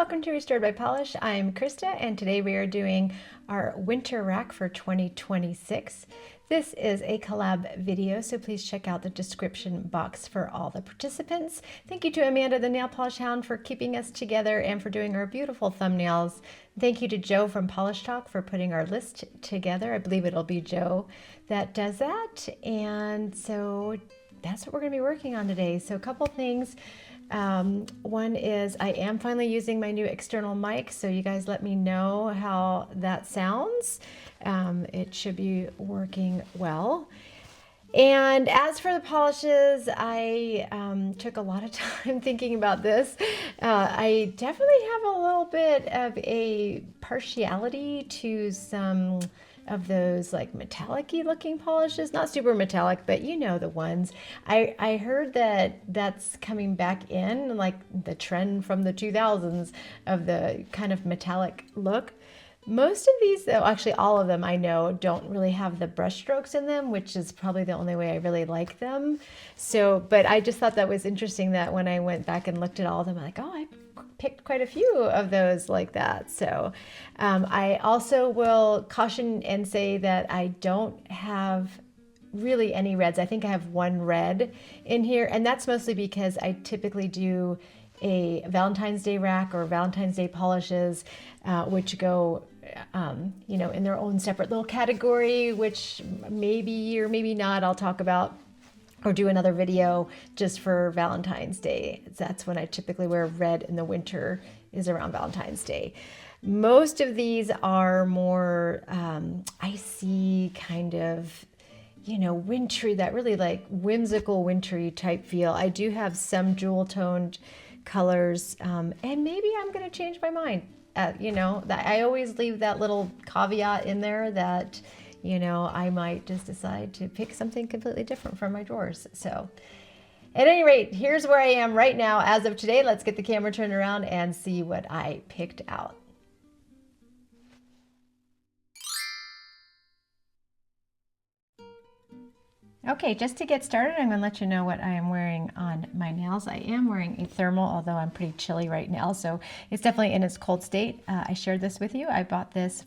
welcome to Restored by Polish. I'm Krista, and today we are doing our winter rack for 2026. This is a collab video, so please check out the description box for all the participants. Thank you to Amanda, the Nail Polish Hound, for keeping us together and for doing our beautiful thumbnails. Thank you to Joe from Polish Talk for putting our list together. I believe it'll be Joe that does that, and so that's what we're going to be working on today. So a couple things. One is I am finally using my new external mic, so you guys let me know how that sounds. It should be working well. And as for the polishes, I took a lot of time thinking about this. I definitely have a little bit of a partiality to some of those like metallic-y looking polishes, not super metallic, but you know the ones. I heard that that's coming back in, like the trend from the 2000s of the kind of metallic look. Most of these, though, actually all of them I know don't really have the brush strokes in them, which is probably the only way I really like them. So, but I just thought that was interesting that when I went back and looked at all of them, I'm like, oh, I picked quite a few of those like that. So I also will caution and say that I don't have really any reds. I think I have one red in here, and that's mostly because I typically do a Valentine's Day rack or Valentine's Day polishes, which go you know, in their own separate little category, which maybe or maybe not I'll talk about or do another video just for Valentine's Day. That's when I typically wear red in the winter, is around Valentine's Day. Most of these are more icy kind of, you know, wintry, that really like whimsical wintry type feel. I do have some jewel toned colors, and maybe I'm going to change my mind. You know, that I always leave that little caveat in there that, you know, I might just decide to pick something completely different from my drawers. So at any rate, here's where I am right now as of today. Let's get the camera turned around and see what I picked out. Okay, just to get started, I'm going to let you know what I am wearing on my nails. I am wearing a thermal, although I'm pretty chilly right now, so it's definitely in its cold state. I shared this with you. I bought this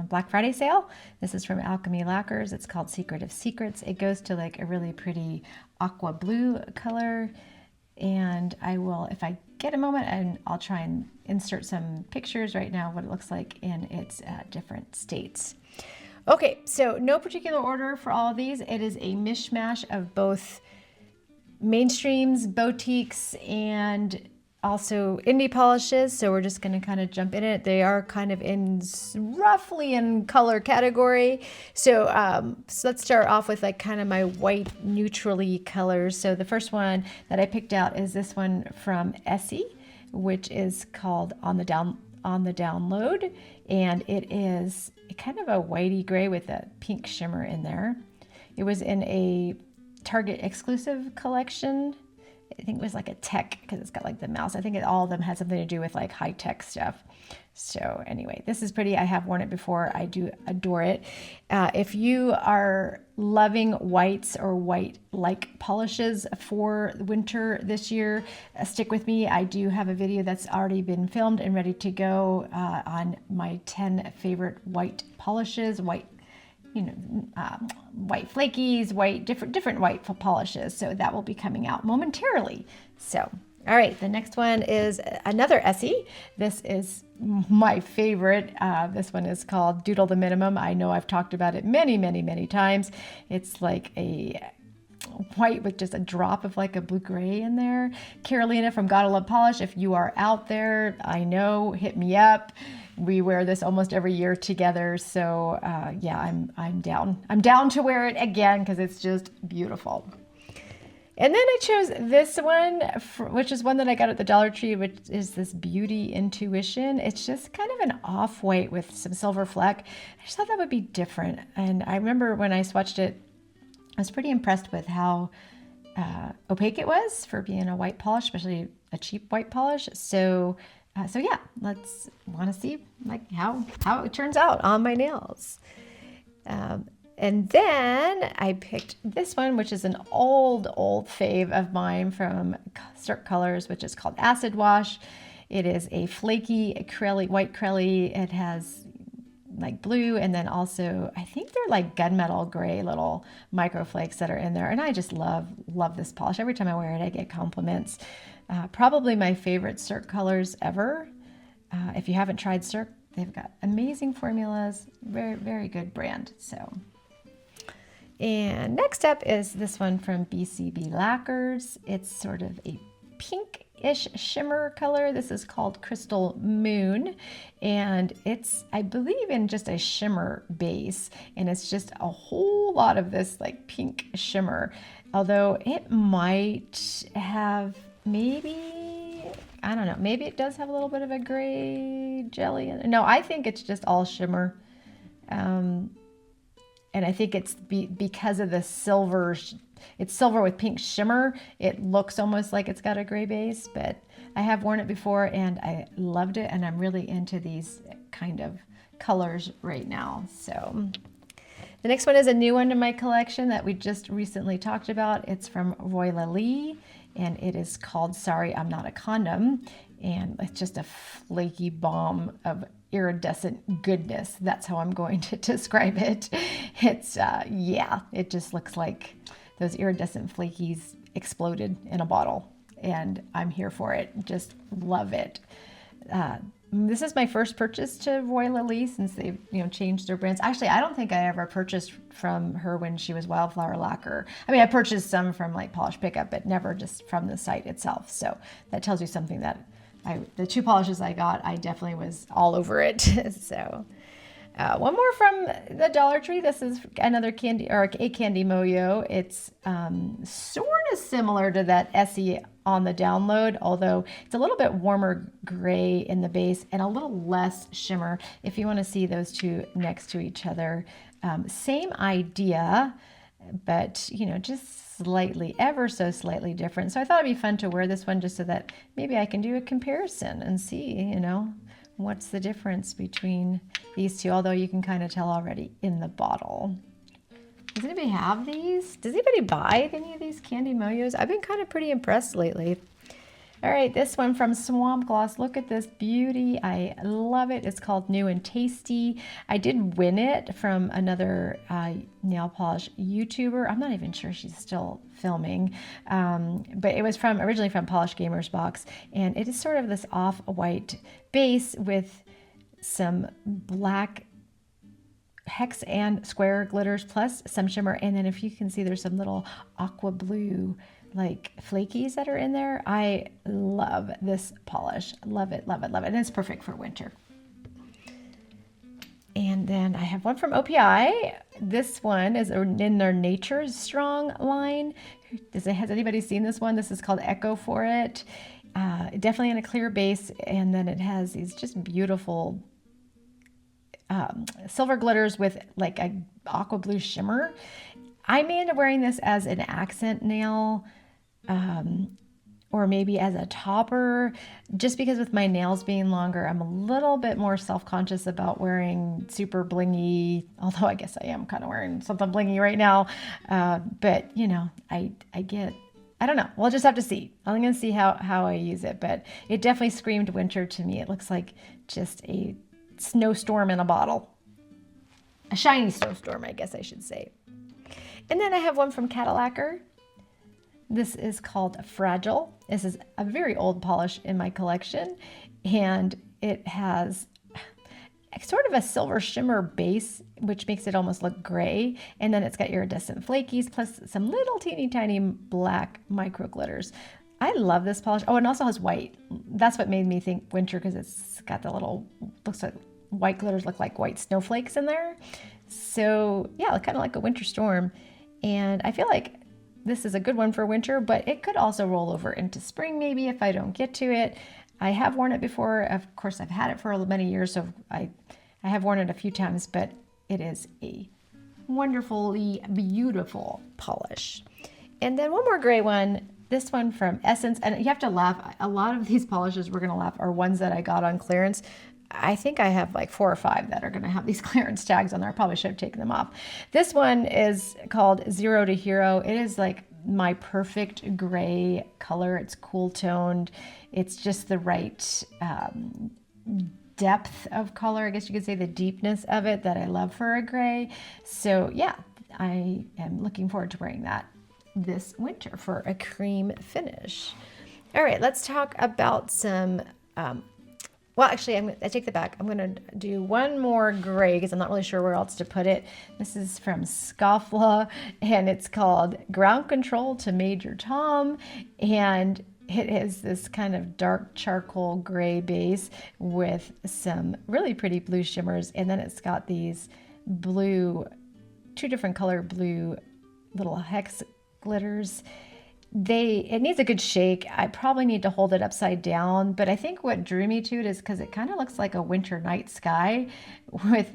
Black Friday sale. This is from Alchemy Lacquers. It's called Secret of Secrets. It goes to like a really pretty aqua blue color, and I will, if I get a moment, and I'll try and insert some pictures right now what it looks like in its different states. Okay, so no particular order for all of these. It is a mishmash of both mainstreams, boutiques, and also indie polishes. So we're just going to kind of jump in it. They are kind of in roughly in color category. So, so let's start off with like kind of my white neutrally colors. So the first one that I picked out is this one from Essie, which is called On the Download, and it is kind of a whitey gray with a pink shimmer in there. It was in a Target exclusive collection. I think it was like a tech, because it's got like the mouse. I think all of them had something to do with like high tech stuff. So anyway, this is pretty. I have worn it before. I do adore it. If you are loving whites or white-like polishes for winter this year, stick with me. I do have a video that's already been filmed and ready to go on my 10 favorite white polishes, white, you know, white flakies, white, different white polishes. So that will be coming out momentarily. So, all right, the next one is another Essie. This is my favorite. This one is called Doodle the Minimum. I know I've talked about it many, many, many times. It's like a white with just a drop of like a blue gray in there. Carolina from Gotta Love Polish, if you are out there, I know, hit me up. We wear this almost every year together. So yeah, I'm down. I'm down to wear it again because it's just beautiful. And then I chose this one, which is one that I got at the Dollar Tree, which is this Beauty Intuition. It's just kind of an off-white with some silver fleck. I just thought that would be different. And I remember when I swatched it, I was pretty impressed with how opaque it was for being a white polish, especially a cheap white polish. So yeah, let's want to see like how it turns out on my nails. And then I picked this one, which is an old fave of mine from Stark Colors, which is called Acid Wash. It is a flaky, white acrylic. It has like blue, and then also I think they're like gunmetal gray little microflakes that are in there. And I just love this polish. Every time I wear it, I get compliments. Probably my favorite Cirque colors ever. If you haven't tried Cirque, they've got amazing formulas. Very, very good brand. So, and next up is this one from BCB Lacquers. It's sort of a pink-ish shimmer color. This is called Crystal Moon, and it's, I believe, in just a shimmer base, and it's just a whole lot of this like pink shimmer, although it might have maybe, I don't know, maybe it does have a little bit of a gray jelly in it. No, I think it's just all shimmer. And I think it's because of the silver, it's silver with pink shimmer. It looks almost like it's got a gray base, but I have worn it before and I loved it. And I'm really into these kind of colors right now. So the next one is a new one to my collection that we just recently talked about. It's from Roy Lee, and it is called Sorry I'm Not a Condom. And it's just a flaky bomb of iridescent goodness. That's how I'm going to describe it. It's, yeah, it just looks like those iridescent flakies exploded in a bottle. And I'm here for it. Just love it. This is my first purchase to Roy Lee since they've changed their brands. Actually, I don't think I ever purchased from her when she was Wildflower Lacquer. I mean, I purchased some from like Polish Pickup, but never just from the site itself. So that tells you something that the two polishes I got, I definitely was all over it. So one more from the Dollar Tree. This is another candy, or a candy moyo. It's sort of similar to that Essie on the download, although it's a little bit warmer gray in the base and a little less shimmer. If you want to see those two next to each other, same idea, but just slightly, ever so slightly different. So I thought it'd be fun to wear this one just so that maybe I can do a comparison and see, what's the difference between these two, although you can kind of tell already in the bottle. Does anybody have these? Does anybody buy any of these candy moyos? I've been kind of pretty impressed lately. All right, this one from Swamp Gloss. Look at this beauty. I love it. It's called New and Tasty. I did win it from another nail polish YouTuber. I'm not even sure she's still filming, but it was originally from Polish Gamer's Box, and it is sort of this off-white base with some black hex and square glitters plus some shimmer, and then if you can see, there's some little aqua blue like flakies that are in there. I love this polish. Love it, love it, love it. And it's perfect for winter. And then I have one from OPI. This one is in their Nature Strong line. Has anybody seen this one? This is called Echo for it. Definitely in a clear base. And then it has these just beautiful silver glitters with like a aqua blue shimmer. I may end up wearing this as an accent nail, or maybe as a topper, just because with my nails being longer, I'm a little bit more self-conscious about wearing super blingy, although I guess I am kind of wearing something blingy right now. But I don't know. We'll just have to see. I'm going to see how I use it, but it definitely screamed winter to me. It looks like just a snowstorm in a bottle. A shiny snowstorm, I guess I should say. And then I have one from Cadillacquer. This is called Fragile. This is a very old polish in my collection, and it has sort of a silver shimmer base, which makes it almost look gray, and then it's got iridescent flakies plus some little teeny tiny black micro glitters. I love this polish. Oh, and it also has white. That's what made me think winter, because it's got the little, looks like white glitters, look like white snowflakes in there. So yeah, kind of like a winter storm. And I feel like this is a good one for winter, but it could also roll over into spring maybe if I don't get to it. I have worn it before. Of course, I've had it for many years, so I have worn it a few times, but it is a wonderfully beautiful polish. And then one more gray one, this one from Essence. And you have to laugh. A lot of these polishes, we're going to laugh, are ones that I got on clearance. I think I have like 4 or 5 that are going to have these clearance tags on there. I probably should have taken them off. This one is called Zero to Hero. It is like my perfect gray color. It's cool toned. It's just the right depth of color. I guess you could say the deepness of it that I love for a gray. So yeah, I am looking forward to wearing that this winter for a cream finish. All right, let's talk about some, well, actually, I take that back. I'm going to do one more gray because I'm not really sure where else to put it. This is from Scofflaw, and it's called Ground Control to Major Tom. And it is this kind of dark charcoal gray base with some really pretty blue shimmers. And then it's got these blue, 2 different color blue little hex glitters. It needs a good shake. I probably need to hold it upside down, but I think what drew me to it is because it kind of looks like a winter night sky with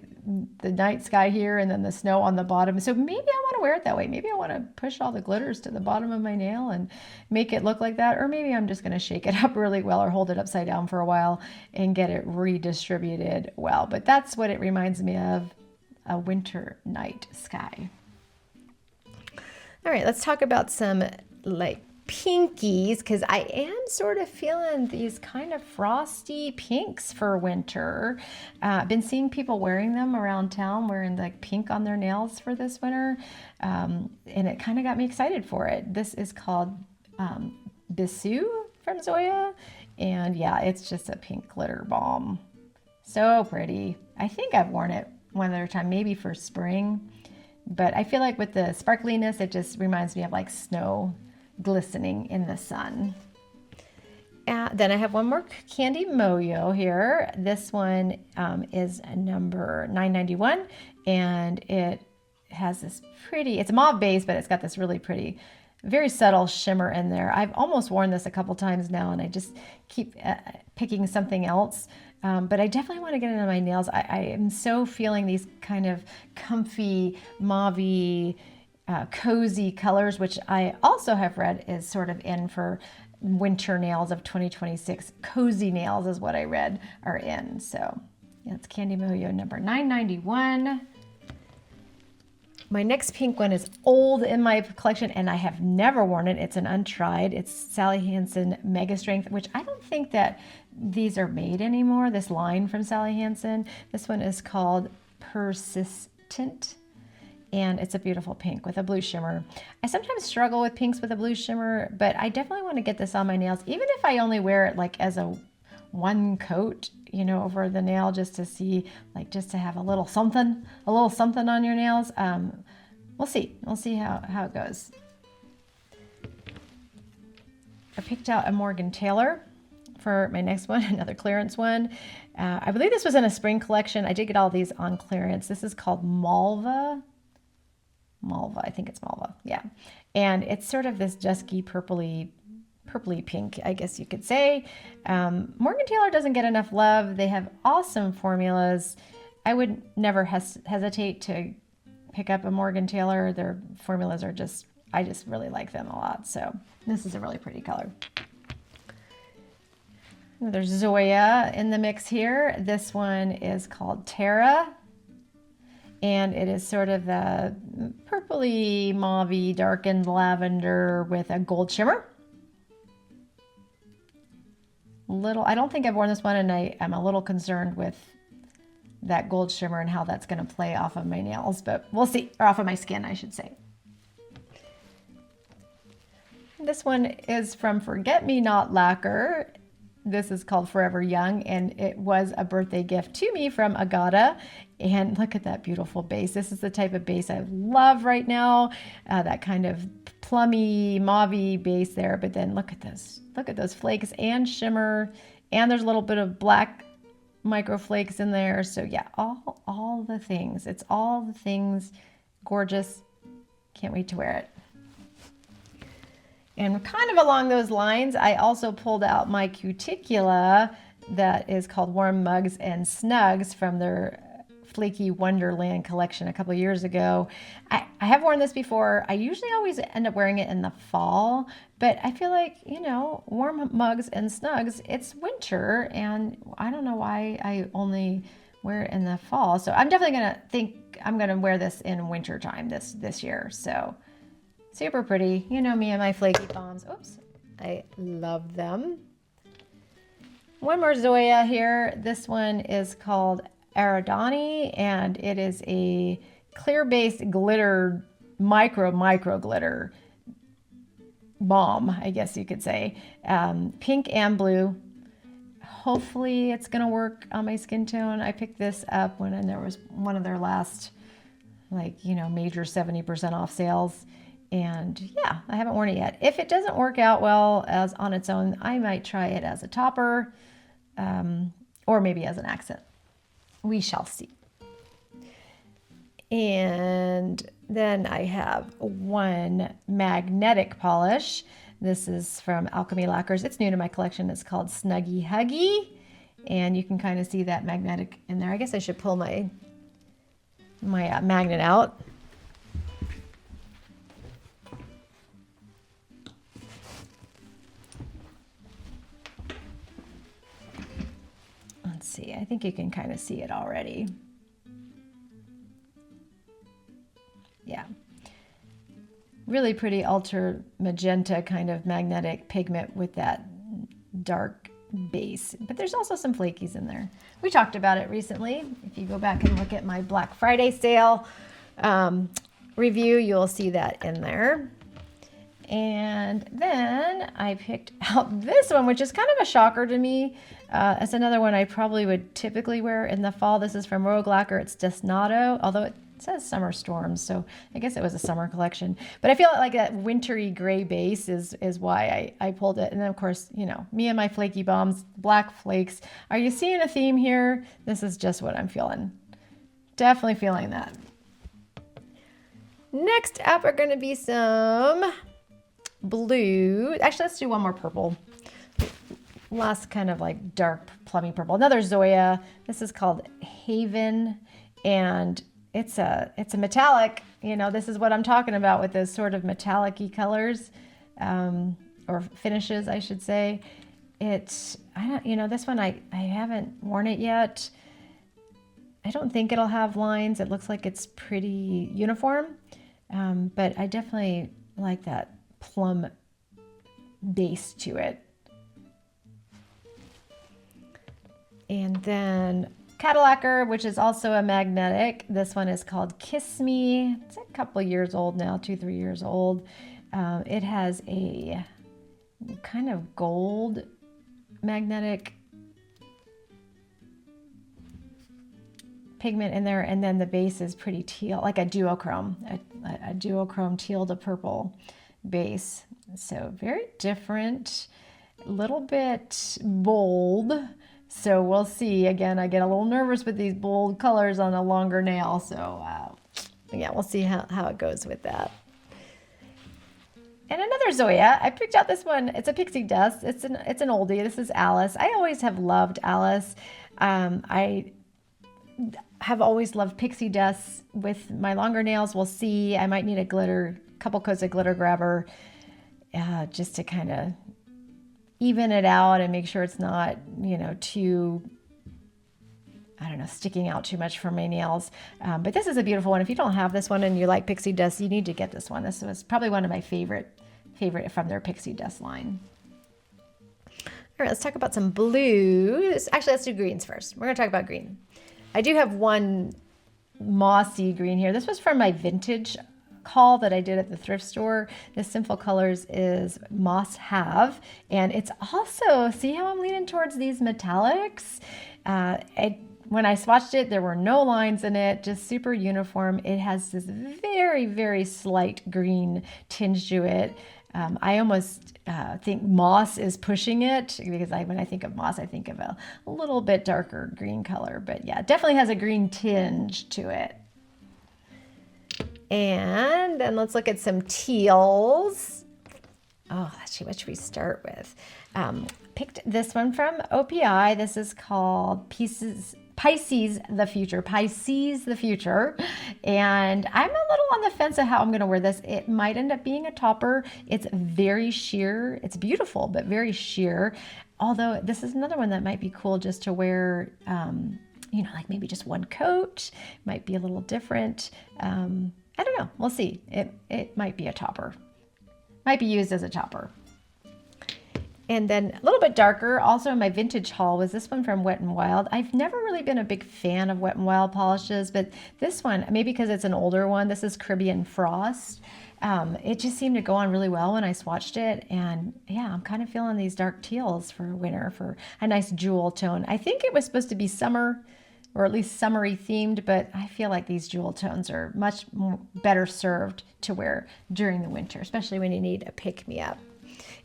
the night sky here and then the snow on the bottom. So maybe I want to wear it that way. Maybe I want to push all the glitters to the bottom of my nail and make it look like that. Or maybe I'm just going to shake it up really well or hold it upside down for a while and get it redistributed well. But that's what it reminds me of, a winter night sky. All right, let's talk about some like pinkies, because I am sort of feeling these kind of frosty pinks for winter. I've been seeing people wearing them around town, wearing like pink on their nails for this winter, and it kind of got me excited for it. This is called Bisou from Zoya, and yeah, it's just a pink glitter bomb. So pretty. I think I've worn it one other time, maybe for spring, but I feel like with the sparkliness, it just reminds me of like snow glistening in the sun. Then I have one more Candy Moyo here. This one is number 991, and it has this pretty, it's a mauve base, but it's got this really pretty, very subtle shimmer in there. I've almost worn this a couple times now, and I just keep picking something else. But I definitely want to get it on my nails. I am so feeling these kind of comfy, mauve-y, cozy colors, which I also have read is sort of in for winter nails of 2026. Cozy nails is what I read are in. So yeah, it's Candy Moyo number 991. My next pink one is old in my collection, and I have never worn it. It's an untried. It's Sally Hansen Mega Strength, which I don't think that these are made anymore, this line from Sally Hansen. This one is called Persistent, and it's a beautiful pink with a blue shimmer. I sometimes struggle with pinks with a blue shimmer, but I definitely want to get this on my nails, even if I only wear it like as a one coat, you know, over the nail, just to see, like, just to have a little something on your nails. We'll see how it goes. I picked out a Morgan Taylor for my next one, another clearance one. I believe this was in a spring collection. I did get all these on clearance. This is called Mauve, I think it's Mauve, yeah. And it's sort of this dusky purpley pink, I guess you could say. Morgan Taylor doesn't get enough love. They have awesome formulas. I would never hesitate to pick up a Morgan Taylor. Their formulas are I just really like them a lot. So this is a really pretty color. There's Zoya in the mix here. This one is called Terra, and it is sort of the purpley, mauve-y, darkened lavender with a gold shimmer. I don't think I've worn this one, and I'm a little concerned with that gold shimmer and how that's going to play off of my nails, but we'll see, or off of my skin, I should say. This one is from Forget Me Not Lacquer. This is called Forever Young, and it was a birthday gift to me from Agata. And look at that beautiful base. This is the type of base I love right now, that kind of plummy, mauve-y base there. But then look at this. Look at those flakes and shimmer, and there's a little bit of black micro flakes in there. So yeah, all the things. It's all the things. Gorgeous. Can't wait to wear it. And kind of along those lines, I also pulled out my cuticula that is called Warm Mugs and Snugs from their Flaky Wonderland collection a couple of years ago. I have worn this before. I usually always end up wearing it in the fall, but I feel like, you know, Warm Mugs and Snugs, it's winter, and I don't know why I only wear it in the fall. So I'm definitely I'm going to wear this in winter time this year. So Super pretty. You know me and my flaky bombs. Oops. I love them. One more Zoya here. This one is called Aradani, and it is a clear-based glitter, micro glitter bomb, I guess you could say. Pink and blue. Hopefully it's gonna work on my skin tone. I picked this up when there was one of their last, like, you know, major 70% off sales. And yeah, I haven't worn it yet. If it doesn't work out well as on its own, I might try it as a topper, or maybe as an accent. We shall see. And then I have one magnetic polish. This is from Alchemy Lacquers. It's new to my collection. It's called Snuggy Huggy. And you can kind of see that magnetic in there. I guess I should pull my magnet out. Let's see, I think you can kind of see it already. Yeah. Really pretty ultra magenta kind of magnetic pigment with that dark base. But there's also some flakies in there. We talked about it recently. If you go back and look at my Black Friday sale review, you'll see that in there. And then I picked out this one, which is kind of a shocker to me. It's another one I probably would typically wear in the fall. This is from Rogue Lacquer. It's Desnato, although it says Summer Storms, so I guess it was a summer collection. But I feel like that wintry gray base is why I pulled it. And then, of course, you know, me and my flaky bombs, black flakes. Are you seeing a theme here? This is just what I'm feeling. Definitely feeling that. Next up are going to be some blue. Actually, let's do one more purple. Last kind of like dark plummy purple. Another Zoya. This is called Haven, and it's a metallic. You know, this is what I'm talking about with those sort of metallic-y colors, or finishes, I should say. This one I haven't worn it yet. I don't think it'll have lines. It looks like it's pretty uniform, but I definitely like that plum base to it. And then Cadillacquer, which is also a magnetic. This one is called Kiss Me. It's a couple years old now, 2-3 years old. It has a kind of gold magnetic pigment in there, and then the base is pretty teal, like a duochrome, a duochrome teal to purple base. So very different, a little bit bold. So we'll see. Again, I get a little nervous with these bold colors on a longer nail. So yeah, we'll see how it goes with that. And another Zoya, I picked out this one. It's a pixie dust. It's an oldie. This is Alice. I always have loved Alice. I have always loved pixie dust with my longer nails. We'll see. I might need a couple coats of glitter grabber just to kind of even it out and make sure it's not, you know, too, I don't know, sticking out too much from my nails. But this is a beautiful one. If you don't have this one and you like pixie dust, you need to get this one. This was probably one of my favorite from their pixie dust line. All right, let's talk about some blues. Actually, let's do greens first. We're going to talk about green. I do have one mossy green here. This was from my vintage haul that I did at the thrift store. This Sinful Colors is Moss Have, and it's also, see how I'm leaning towards these metallics? When I swatched it, there were no lines in it, just super uniform. It has this very, very slight green tinge to it. I almost think moss is pushing it, because when I think of moss, I think of a little bit darker green color. But yeah, it definitely has a green tinge to it. And then let's look at some teals. Oh, let's see, what should we start with? Picked this one from OPI. This is called Pisces the Future. Pisces the Future. And I'm a little on the fence of how I'm going to wear this. It might end up being a topper. It's very sheer. It's beautiful, but very sheer. Although this is another one that might be cool just to wear, you know, like maybe just one coat. Might be a little different. I don't know. We'll see. It might be a topper. might be used as a topper. And then a little bit darker, also in my vintage haul, was this one from Wet n Wild. I've never really been a big fan of Wet n Wild polishes, but this one, maybe because it's an older one, this is Caribbean Frost. It just seemed to go on really well when I swatched it. And yeah, I'm kind of feeling these dark teals for winter, for a nice jewel tone. I think it was supposed to be summer, or at least summery themed, but I feel like these jewel tones are much better served to wear during the winter, especially when you need a pick-me-up.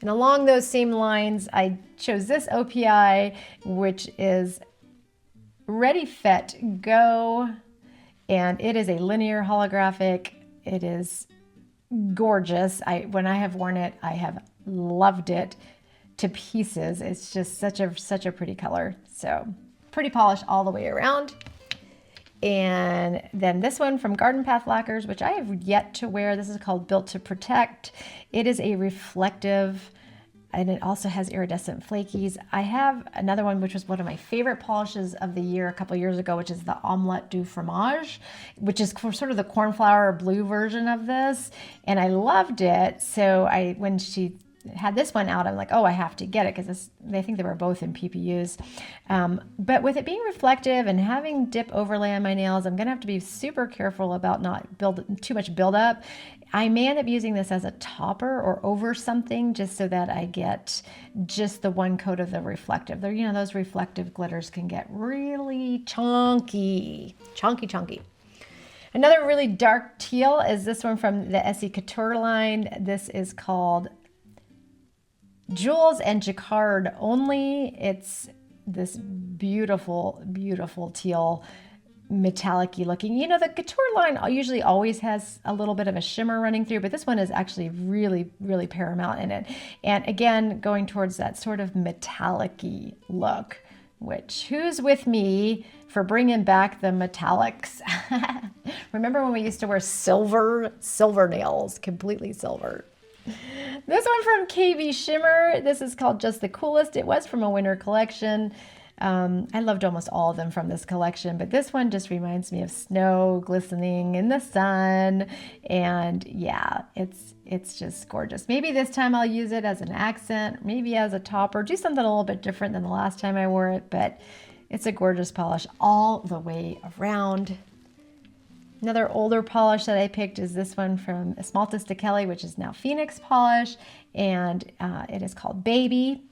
And along those same lines, I chose this OPI, which is Ready Fet Go, and it is a linear holographic. It is gorgeous. When I have worn it, I have loved it to pieces. It's just such a pretty color. So pretty polish all the way around. And then this one from Garden Path Lacquers, which I have yet to wear. This is called Built to Protect. It is a reflective, and it also has iridescent flakies. I have another one, which was one of my favorite polishes of the year a couple years ago, which is the Omelette du Fromage, which is sort of the cornflower blue version of this. And I loved it. So when she had this one out, I'm like, oh, I have to get it, because I think they were both in PPUs. But with it being reflective and having dip overlay on my nails, I'm gonna have to be super careful about not too much buildup. I may end up using this as a topper or over something, just so that I get just the one coat of the reflective. Those reflective glitters can get really chunky. Another really dark teal is this one from the Essie Couture line. This is called Jewels and Jacquard Only. It's this beautiful, beautiful teal, metallic-y looking. The Couture line usually always has a little bit of a shimmer running through, but this one is actually really, really paramount in it. And again, going towards that sort of metallic-y look, which who's with me for bringing back the metallics? Remember when we used to wear silver nails, completely silver? This one from KB Shimmer. This is called Just the Coolest. It was from a winter collection. I loved almost all of them from this collection, but this one just reminds me of snow glistening in the sun. And yeah, it's just gorgeous. Maybe this time I'll use it as an accent, maybe as a topper, do something a little bit different than the last time I wore it, but it's a gorgeous polish all the way around. Another older polish that I picked is this one from Esmaltes de Kelly, which is now Phoenix polish, and it is called Baby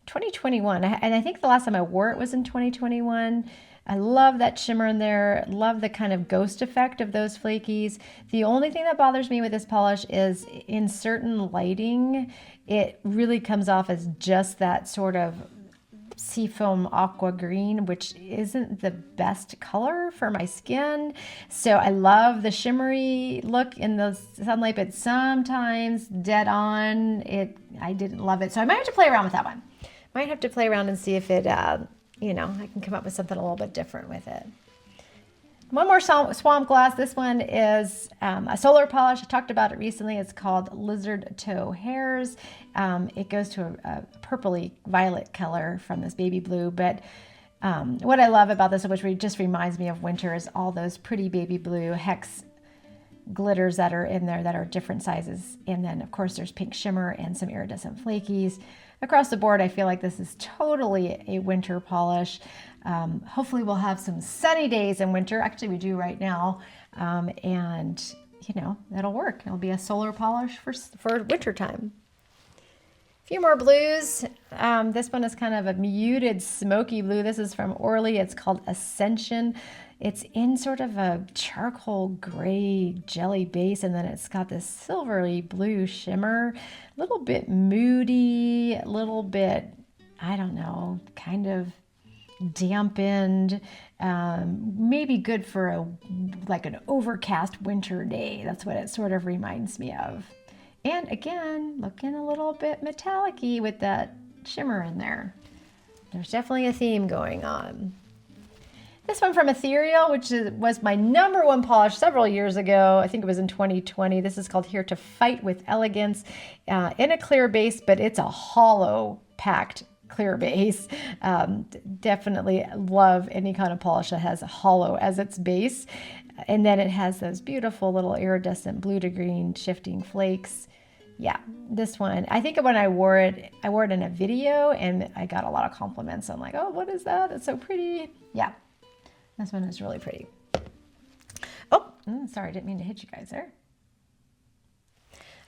2021. And I think the last time I wore it was in 2021. I love that shimmer in there, love the kind of ghost effect of those flakies. The only thing that bothers me with this polish is in certain lighting, it really comes off as just that sort of seafoam aqua green, which isn't the best color for my skin. So I love the shimmery look in the sunlight, but sometimes dead on, I didn't love it. So I might have to play around with that one. Might have to play around and see if it, I can come up with something a little bit different with it. One more Swamp Glass. This one is a solar polish. I talked about it recently. It's called Lizard Toe Hairs. It goes to a purpley violet color from this baby blue. But what I love about this, which just reminds me of winter, is all those pretty baby blue hex glitters that are in there that are different sizes. And then, of course, there's pink shimmer and some iridescent flakies. Across the board, I feel like this is totally a winter polish. Hopefully we'll have some sunny days in winter. Actually, we do right now. And, it'll work. It'll be a solar polish for winter time. A few more blues. This one is kind of a muted smoky blue. This is from Orly. It's called Ascension. It's in sort of a charcoal gray jelly base, and then it's got this silvery blue shimmer, a little bit moody, a little bit, I don't know, kind of dampened, maybe good for an overcast winter day. That's what it sort of reminds me of. And again, looking a little bit metallic-y with that shimmer in there. There's definitely a theme going on. This one from Ethereal, which was my #1 polish several years ago. I think it was in 2020. This is called Here to Fight with Elegance, in a clear base, but it's a hollow packed clear base. Definitely love any kind of polish that has a hollow as its base. And then it has those beautiful little iridescent blue to green shifting flakes. Yeah, this one. I think when I wore it in a video and I got a lot of compliments. I'm like, oh, what is that? It's so pretty. Yeah, this one is really pretty. Oh, sorry, I didn't mean to hit you guys there.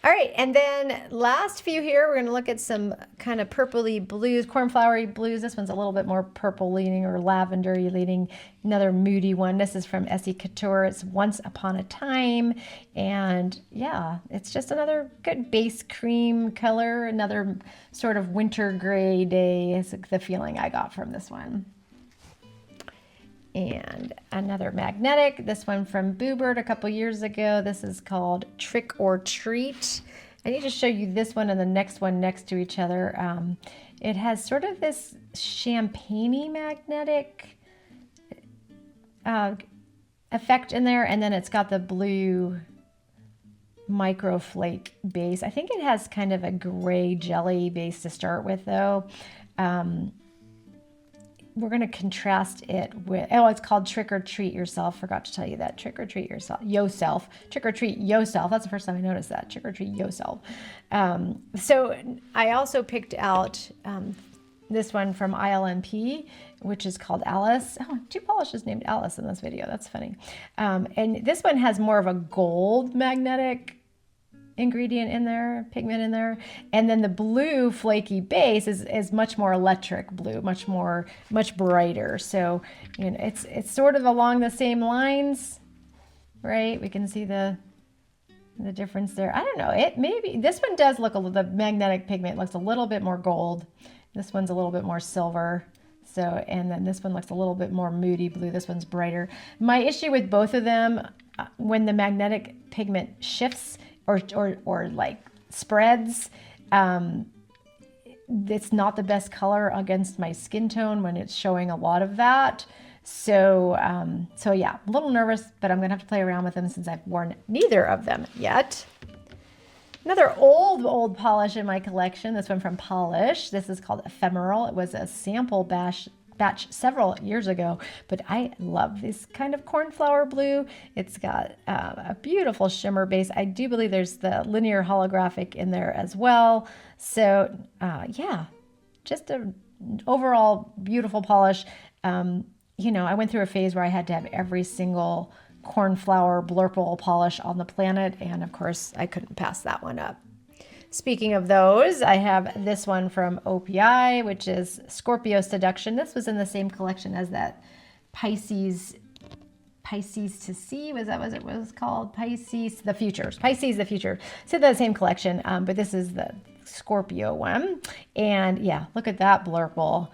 All right, and then last few here, we're going to look at some kind of purpley blues, cornflowery blues. This one's a little bit more purple leaning or lavender leaning. Another moody one. This is from Essie Couture. It's Once Upon a Time. And yeah, it's just another good base cream color. Another sort of winter gray day is the feeling I got from this one. And another magnetic, this one from Boo Bird a couple years ago. This is called Trick or Treat. I need to show you this one and the next one next to each other. It has sort of this champagne-y magnetic effect in there, and then it's got the blue microflake base. I think it has kind of a gray jelly base to start with, though. We're going to contrast it with, oh, it's called Trick or Treat Yourself. Forgot to tell you that. Trick or Treat Yourself. Trick or Treat Yourself. That's the first time I noticed that. Trick or Treat Yourself. So I also picked out this one from ILMP, which is called Alice. Oh, two polishes named Alice in this video. That's funny. And this one has more of a gold magnetic ingredient in there, pigment in there, and then the blue flaky base is much more electric blue, much brighter. So you know, it's sort of along the same lines, right? We can see the difference there. I don't know, it maybe this one does look the magnetic pigment looks a little bit more gold. This one's a little bit more silver. So, and then this one looks a little bit more moody blue. This one's brighter. My issue with both of them, when the magnetic pigment shifts or like spreads, it's not the best color against my skin tone when it's showing a lot of that. So yeah, a little nervous, but I'm gonna have to play around with them since I've worn neither of them yet. Another old polish in my collection, this one from Polish. This is called Ephemeral. It was a sample batch several years ago, but I love this kind of cornflower blue. It's got a beautiful shimmer base. I do believe there's the linear holographic in there as well. So yeah, just an overall beautiful polish. You know, I went through a phase where I had to have every single cornflower blurple polish on the planet, and of course I couldn't pass that one up. Speaking of those, I have this one from OPI, which is Scorpio Seduction. This was in the same collection as that Pisces to See. Was that what it was called? Pisces the Future. So the same collection, but this is the Scorpio one. And yeah, look at that blurple.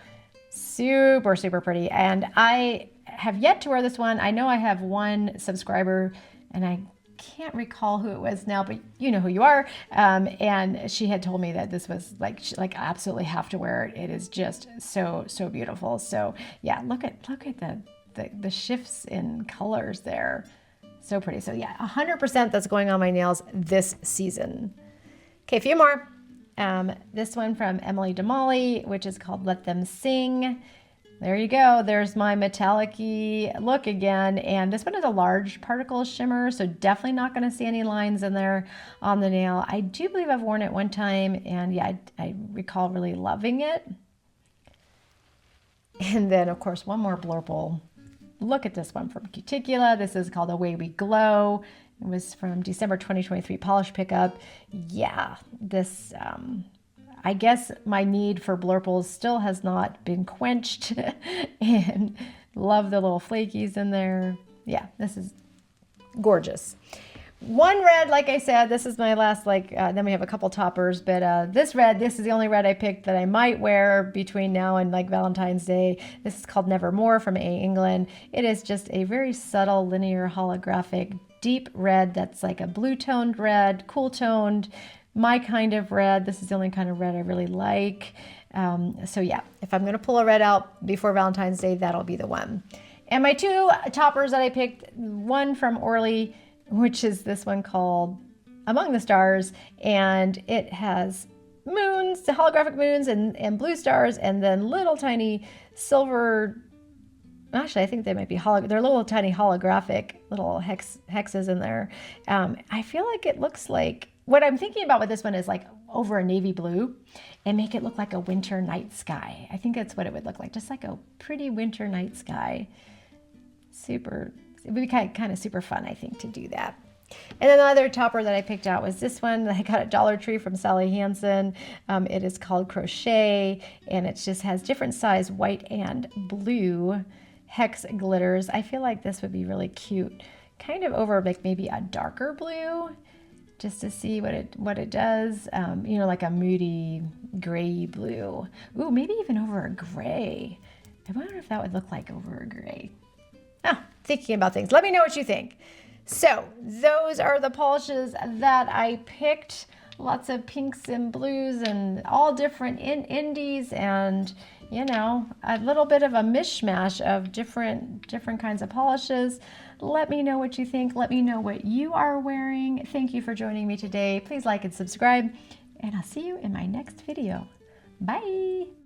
Super, super pretty. And I have yet to wear this one. I know I have one subscriber, and I can't recall who it was now, but you know who you are. And she had told me that this was like absolutely have to wear it. It is just so beautiful. So yeah, look at the shifts in colors there. So pretty. So yeah, 100% that's going on my nails this season. Okay, a few more. This one from Emily Damali, which is called Let Them Sing. There you go. There's my metallic-y look again. And this one is a large particle shimmer, so definitely not going to see any lines in there on the nail. I do believe I've worn it one time, and yeah, I recall really loving it. And then, of course, one more blurple. Look at this one from Cuticula. This is called Away We Glow. It was from December 2023 polish pickup. Yeah, this... I guess my need for blurples still has not been quenched, and love the little flakies in there. Yeah, this is gorgeous. One red, like I said, this is my last, then we have a couple toppers, but this is the only red I picked that I might wear between now and like Valentine's Day. This is called Nevermore from A. England. It is just a very subtle linear holographic deep red that's like a blue toned red, cool toned, my kind of red. This is the only kind of red I really like. So yeah, if I'm going to pull a red out before Valentine's Day, that'll be the one. And my two toppers that I picked, one from Orly, which is this one called Among the Stars, and it has moons, the holographic moons and blue stars, and then little tiny silver, actually I think they might be they're little tiny holographic little hexes in there. I feel like it looks like what I'm thinking about with this one is like over a navy blue and make it look like a winter night sky. I think that's what it would look like, just like a pretty winter night sky. It would be kind of super fun, I think, to do that. And then the other topper that I picked out was this one that I got at Dollar Tree from Sally Hansen. It is called Crochet, and it just has different size white and blue hex glitters. I feel like this would be really cute, kind of over like maybe a darker blue, just to see what it does. You know, like a moody gray blue. Ooh, maybe even over a gray. I wonder if that would look like over a gray. Thinking about things. Let me know what you think. So those are the polishes that I picked. Lots of pinks and blues and all different indies, and you know, a little bit of a mishmash of different kinds of polishes. Let me know what you think. Let me know what you are wearing. Thank you for joining me today. Please like and subscribe, and I'll see you in my next video. Bye.